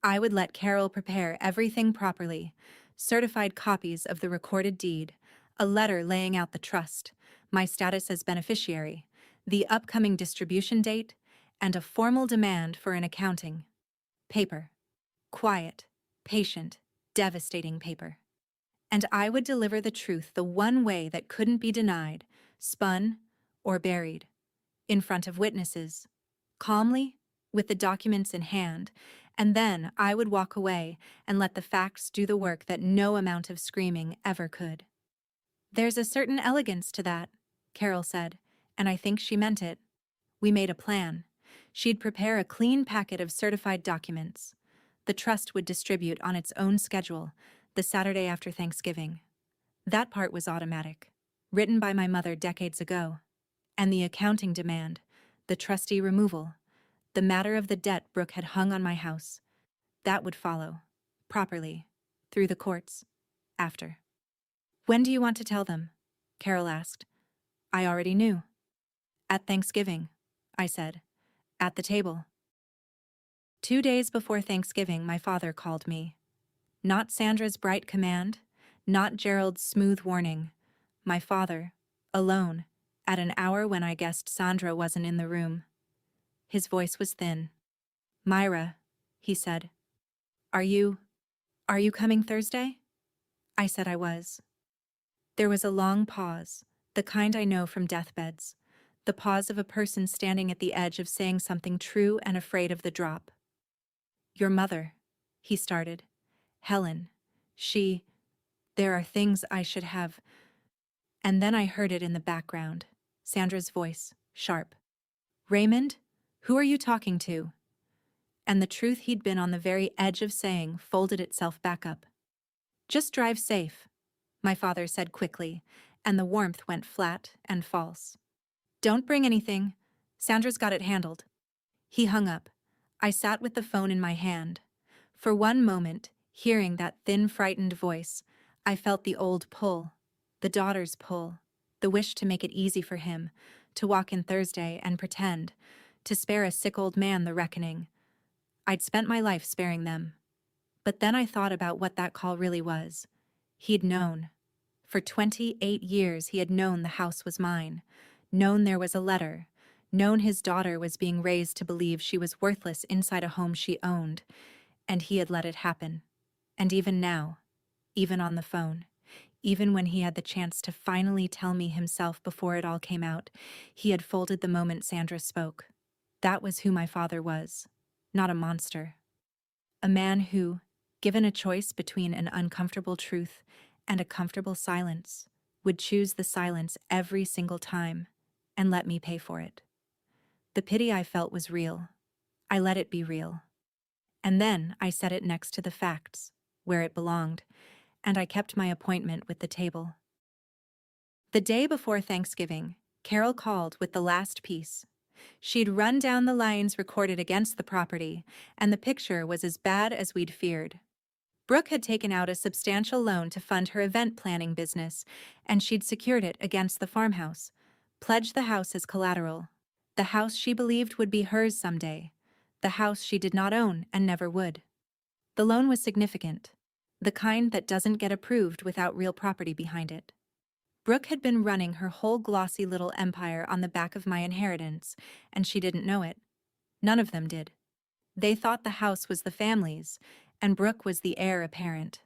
I would let Carol prepare everything properly, certified copies of the recorded deed, a letter laying out the trust, my status as beneficiary, the upcoming distribution date, and a formal demand for an accounting. Paper. Quiet, patient, devastating paper. And I would deliver the truth the one way that couldn't be denied, spun, or buried. In front of witnesses, calmly, with the documents in hand, and then I would walk away and let the facts do the work that no amount of screaming ever could. "There's a certain elegance to that," Carol said, and I think she meant it. We made a plan. She'd prepare a clean packet of certified documents. The trust would distribute on its own schedule, the Saturday after Thanksgiving. That part was automatic, written by my mother decades ago. And the accounting demand, the trustee removal, the matter of the debt Brooke had hung on my house, that would follow, properly, through the courts, after. "When do you want to tell them?" Carol asked. I already knew. "At Thanksgiving," I said. "At the table." 2 days before Thanksgiving, my father called me. Not Sandra's bright command, not Gerald's smooth warning. My father, alone, at an hour when I guessed Sandra wasn't in the room. His voice was thin. "Myra," he said, Are you coming Thursday?" I said I was. There was a long pause, the kind I know from deathbeds, the pause of a person standing at the edge of saying something true and afraid of the drop. "Your mother," he started. "Helen, there are things I should have." And then I heard it in the background, Sandra's voice, sharp. "Raymond, who are you talking to?" And the truth he'd been on the very edge of saying folded itself back up. "Just drive safe," my father said quickly, and the warmth went flat and false. "Don't bring anything. Sandra's got it handled." He hung up. I sat with the phone in my hand. For one moment, hearing that thin, frightened voice, I felt the old pull, the daughter's pull, the wish to make it easy for him, to walk in Thursday and pretend, to spare a sick old man the reckoning. I'd spent my life sparing them. But then I thought about what that call really was. He'd known. For 28 years he had known the house was mine, known there was a letter, known his daughter was being raised to believe she was worthless inside a home she owned, and he had let it happen. And even now, even on the phone, even when he had the chance to finally tell me himself before it all came out, he had folded the moment Sandra spoke. That was who my father was, not a monster. A man who, given a choice between an uncomfortable truth and a comfortable silence, would choose the silence every single time and let me pay for it. The pity I felt was real. I let it be real. And then I set it next to the facts, where it belonged, and I kept my appointment with the table. The day before Thanksgiving, Carol called with the last piece. She'd run down the lines recorded against the property, and the picture was as bad as we'd feared. Brooke had taken out a substantial loan to fund her event planning business, and she'd secured it against the farmhouse, pledged the house as collateral. The house she believed would be hers someday. The house she did not own and never would. The loan was significant, the kind that doesn't get approved without real property behind it. Brooke had been running her whole glossy little empire on the back of my inheritance, and she didn't know it. None of them did. They thought the house was the family's, and Brooke was the heir apparent.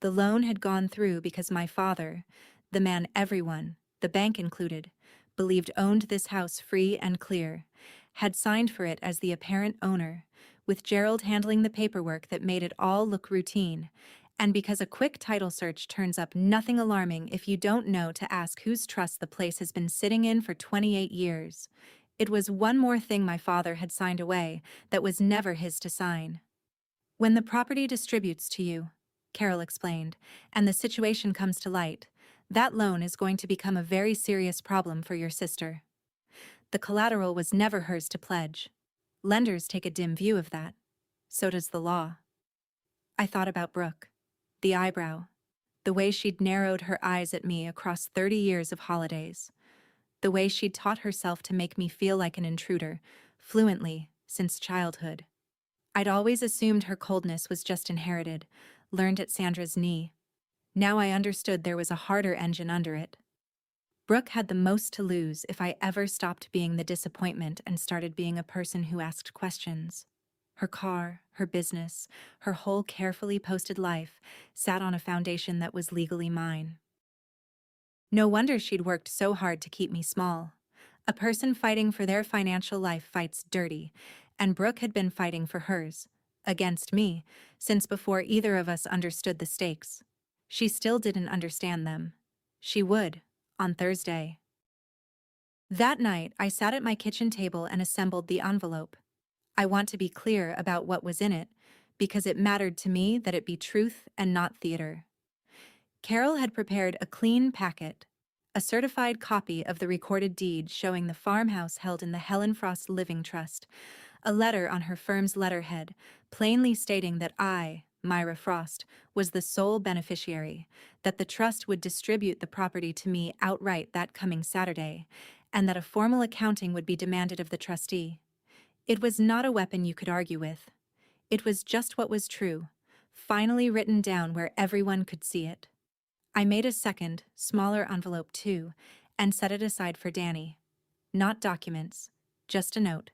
The loan had gone through because my father, the man everyone, the bank included, believed owned this house free and clear, had signed for it as the apparent owner, with Gerald handling the paperwork that made it all look routine, and because a quick title search turns up nothing alarming if you don't know to ask whose trust the place has been sitting in for 28 years. It was one more thing my father had signed away that was never his to sign. When the property distributes to you, Carol explained, and the situation comes to light, that loan is going to become a very serious problem for your sister. The collateral was never hers to pledge. Lenders take a dim view of that. So does the law. I thought about Brooke. The eyebrow. The way she'd narrowed her eyes at me across 30 years of holidays. The way she'd taught herself to make me feel like an intruder, fluently, since childhood. I'd always assumed her coldness was just inherited, learned at Sandra's knee. Now I understood there was a harder engine under it. Brooke had the most to lose if I ever stopped being the disappointment and started being a person who asked questions. Her car, her business, her whole carefully posted life sat on a foundation that was legally mine. No wonder she'd worked so hard to keep me small. A person fighting for their financial life fights dirty, and Brooke had been fighting for hers, against me, since before either of us understood the stakes. She still didn't understand them. She would, on Thursday. That night, I sat at my kitchen table and assembled the envelope. I want to be clear about what was in it, because it mattered to me that it be truth and not theater. Carol had prepared a clean packet, a certified copy of the recorded deed showing the farmhouse held in the Helen Frost Living Trust, a letter on her firm's letterhead, plainly stating that I, Myra Frost, was the sole beneficiary, that the trust would distribute the property to me outright that coming Saturday, and that a formal accounting would be demanded of the trustee. It was not a weapon you could argue with. It was just what was true, finally written down where everyone could see it. I made a second, smaller envelope too, and set it aside for Danny. Not documents, just a note.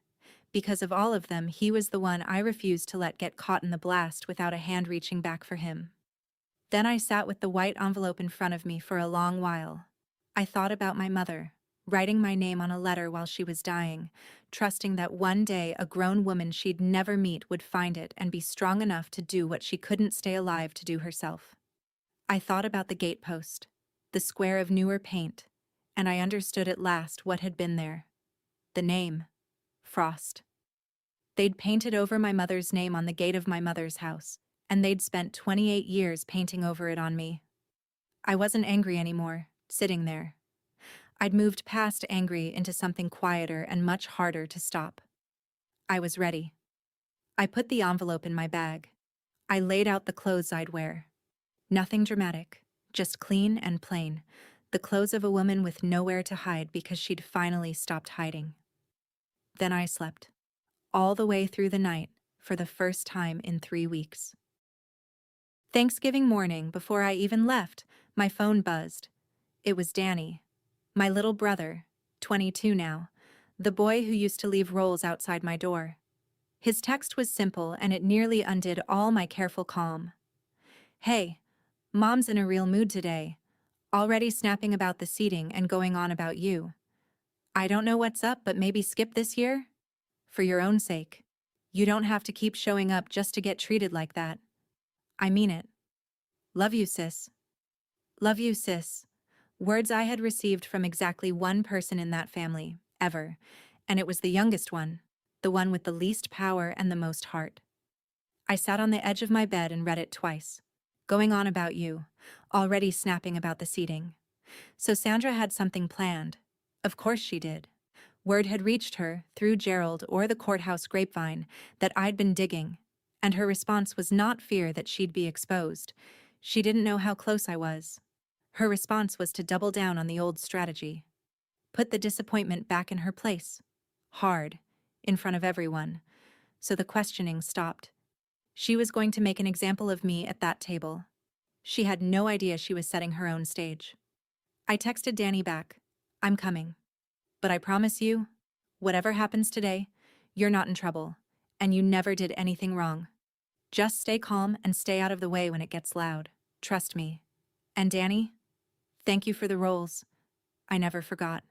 Because of all of them, he was the one I refused to let get caught in the blast without a hand reaching back for him. Then I sat with the white envelope in front of me for a long while. I thought about my mother, writing my name on a letter while she was dying, trusting that one day a grown woman she'd never meet would find it and be strong enough to do what she couldn't stay alive to do herself. I thought about the gatepost, the square of newer paint, and I understood at last what had been there. The name. Frost. They'd painted over my mother's name on the gate of my mother's house, and they'd spent 28 years painting over it on me. I wasn't angry anymore, sitting there. I'd moved past angry into something quieter and much harder to stop. I was ready. I put the envelope in my bag. I laid out the clothes I'd wear. Nothing dramatic, just clean and plain, the clothes of a woman with nowhere to hide because she'd finally stopped hiding. Then I slept, all the way through the night, for the first time in 3 weeks. Thanksgiving morning, before I even left, my phone buzzed. It was Danny, my little brother, 22 now, the boy who used to leave rolls outside my door. His text was simple, and it nearly undid all my careful calm. Hey, Mom's in a real mood today, already snapping about the seating and going on about you. I don't know what's up, but maybe skip this year? For your own sake. You don't have to keep showing up just to get treated like that. I mean it. Love you, sis. Love you, sis. Words I had received from exactly one person in that family, ever, and it was the youngest one, the one with the least power and the most heart. I sat on the edge of my bed and read it twice. Going on about you, already snapping about the seating. So Sandra had something planned. Of course she did. Word had reached her, through Gerald or the courthouse grapevine, that I'd been digging, and her response was not fear that she'd be exposed. She didn't know how close I was. Her response was to double down on the old strategy. Put the disappointment back in her place. Hard. In front of everyone. So the questioning stopped. She was going to make an example of me at that table. She had no idea she was setting her own stage. I texted Danny back. I'm coming. But I promise you, whatever happens today, you're not in trouble, and you never did anything wrong. Just stay calm and stay out of the way when it gets loud. Trust me. And Danny, thank you for the roles. I never forgot.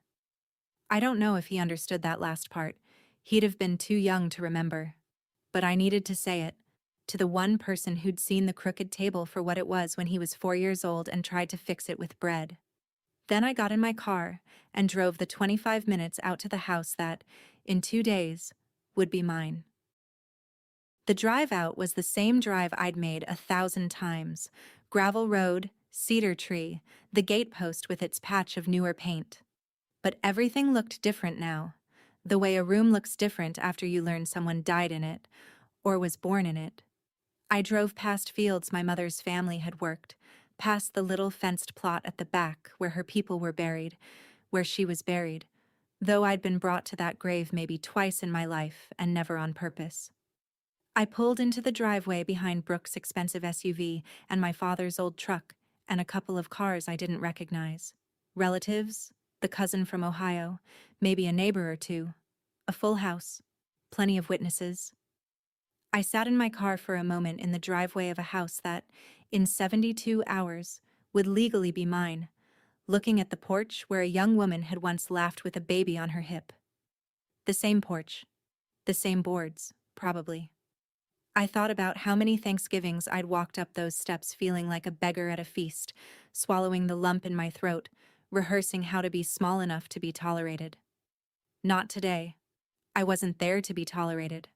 I don't know if he understood that last part. He'd have been too young to remember. But I needed to say it, to the one person who'd seen the crooked table for what it was when he was 4 years old and tried to fix it with bread. Then I got in my car and drove the 25 minutes out to the house that, in 2 days, would be mine. The drive out was the same drive I'd made 1,000 times. Gravel road, cedar tree, the gatepost with its patch of newer paint. But everything looked different now. The way a room looks different after you learn someone died in it, or was born in it. I drove past fields my mother's family had worked, past the little fenced plot at the back where her people were buried, where she was buried, though I'd been brought to that grave maybe twice in my life and never on purpose. I pulled into the driveway behind Brooke's expensive SUV and my father's old truck and a couple of cars I didn't recognize. Relatives, the cousin from Ohio, maybe a neighbor or two, a full house, plenty of witnesses. I sat in my car for a moment in the driveway of a house that, in 72 hours, would legally be mine, looking at the porch where a young woman had once laughed with a baby on her hip. The same porch. The same boards, probably. I thought about how many Thanksgivings I'd walked up those steps feeling like a beggar at a feast, swallowing the lump in my throat, rehearsing how to be small enough to be tolerated. Not today. I wasn't there to be tolerated.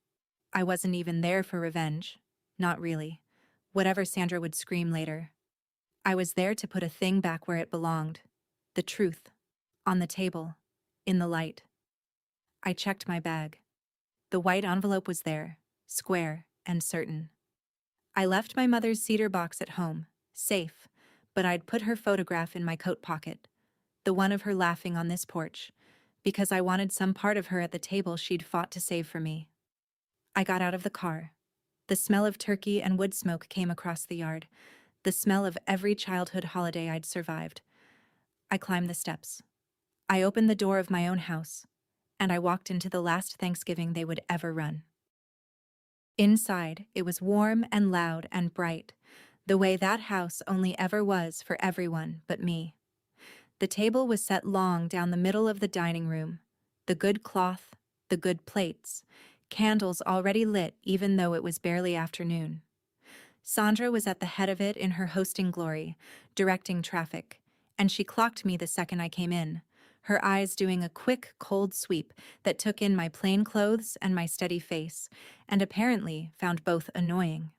I wasn't even there for revenge. Not really. Whatever Sandra would scream later. I was there to put a thing back where it belonged. The truth. On the table. In the light. I checked my bag. The white envelope was there, square and certain. I left my mother's cedar box at home, safe, but I'd put her photograph in my coat pocket, the one of her laughing on this porch, because I wanted some part of her at the table she'd fought to save for me. I got out of the car. The smell of turkey and wood smoke came across the yard, the smell of every childhood holiday I'd survived. I climbed the steps. I opened the door of my own house, and I walked into the last Thanksgiving they would ever run. Inside, it was warm and loud and bright, the way that house only ever was for everyone but me. The table was set long down the middle of the dining room, the good cloth, the good plates, candles already lit even though it was barely afternoon. Sandra was at the head of it in her hosting glory, directing traffic, and she clocked me the second I came in, her eyes doing a quick, cold sweep that took in my plain clothes and my steady face, and apparently found both annoying.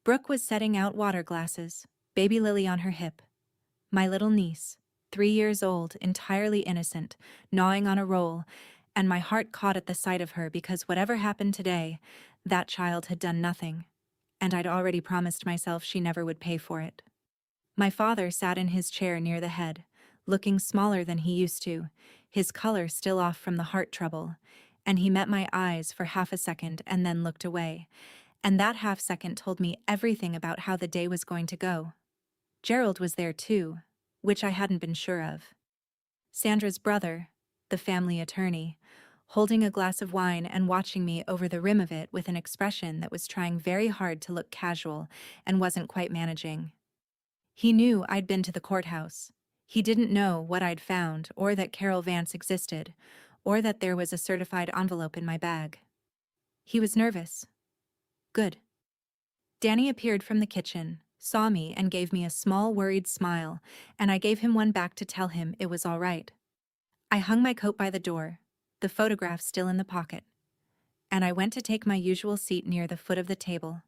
Brooke was setting out water glasses, baby Lily on her hip. My little niece, 3 years old, entirely innocent, gnawing on a roll, and my heart caught at the sight of her because whatever happened today, that child had done nothing, and I'd already promised myself she never would pay for it. My father sat in his chair near the head, looking smaller than he used to, his color still off from the heart trouble, and he met my eyes for half a second and then looked away, and that half second told me everything about how the day was going to go. Gerald was there too, which I hadn't been sure of. Sandra's brother, the family attorney, holding a glass of wine and watching me over the rim of it with an expression that was trying very hard to look casual and wasn't quite managing. He knew I'd been to the courthouse. He didn't know what I'd found, or that Carol Vance existed, or that there was a certified envelope in my bag. He was nervous. Good. Danny appeared from the kitchen, saw me, and gave me a small, worried smile, and I gave him one back to tell him it was all right. I hung my coat by the door. the photograph still in the pocket, and I went to take my usual seat near the foot of the table,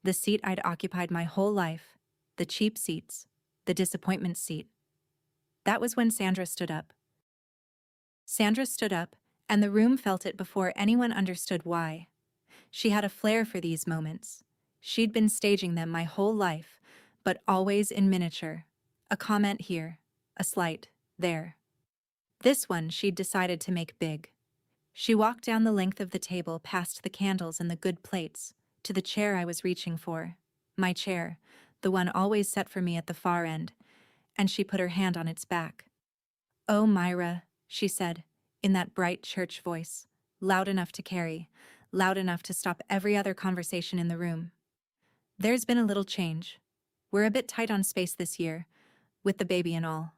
the seat I'd occupied my whole life, the cheap seats, the disappointment seat. That was when Sandra stood up. Sandra stood up, and the room felt it before anyone understood why. She had a flair for these moments. She'd been staging them my whole life, but always in miniature. A comment here, a slight there. This one she'd decided to make big. She walked down the length of the table past the candles and the good plates, to the chair I was reaching for. My chair, the one always set for me at the far end, and she put her hand on its back. "Oh, Myra," she said, in that bright church voice, loud enough to carry, loud enough to stop every other conversation in the room. "There's been a little change. We're a bit tight on space this year, with the baby and all."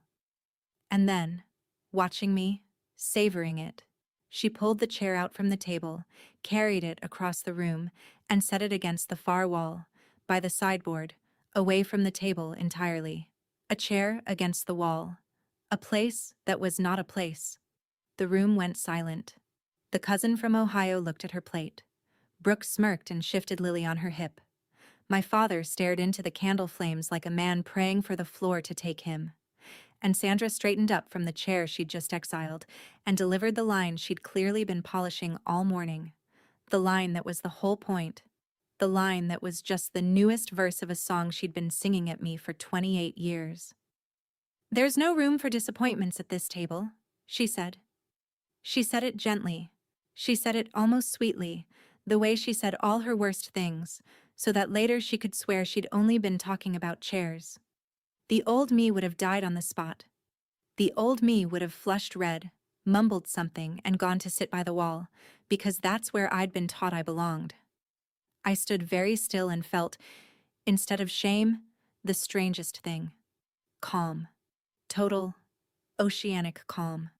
And then, watching me, savoring it, she pulled the chair out from the table, carried it across the room, and set it against the far wall, by the sideboard, away from the table entirely. A chair against the wall. A place that was not a place. The room went silent. The cousin from Ohio looked at her plate. Brooke smirked and shifted Lily on her hip. My father stared into the candle flames like a man praying for the floor to take him. And Sandra straightened up from the chair she'd just exiled and delivered the line she'd clearly been polishing all morning. The line that was the whole point. The line that was just the newest verse of a song she'd been singing at me for 28 years. "There's no room for disappointments at this table," she said. She said it gently. She said it almost sweetly, the way she said all her worst things, so that later she could swear she'd only been talking about chairs. The old me would have died on the spot. The old me would have flushed red, mumbled something, and gone to sit by the wall, because that's where I'd been taught I belonged. I stood very still and felt, instead of shame, the strangest thing. Calm. Total, oceanic calm.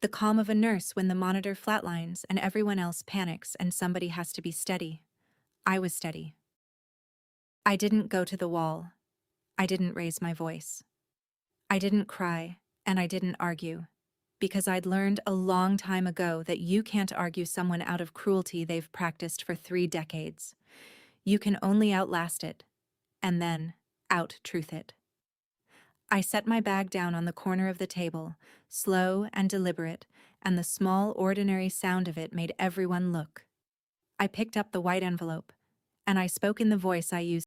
The calm of a nurse when the monitor flatlines and everyone else panics and somebody has to be steady. I was steady. I didn't go to the wall. I didn't raise my voice. I didn't cry, and I didn't argue. Because I'd learned a long time ago that you can't argue someone out of cruelty they've practiced for 3 decades. You can only outlast it, and then out-truth it. I set my bag down on the corner of the table, slow and deliberate, and the small, ordinary sound of it made everyone look. I picked up the white envelope, and I spoke in the voice I used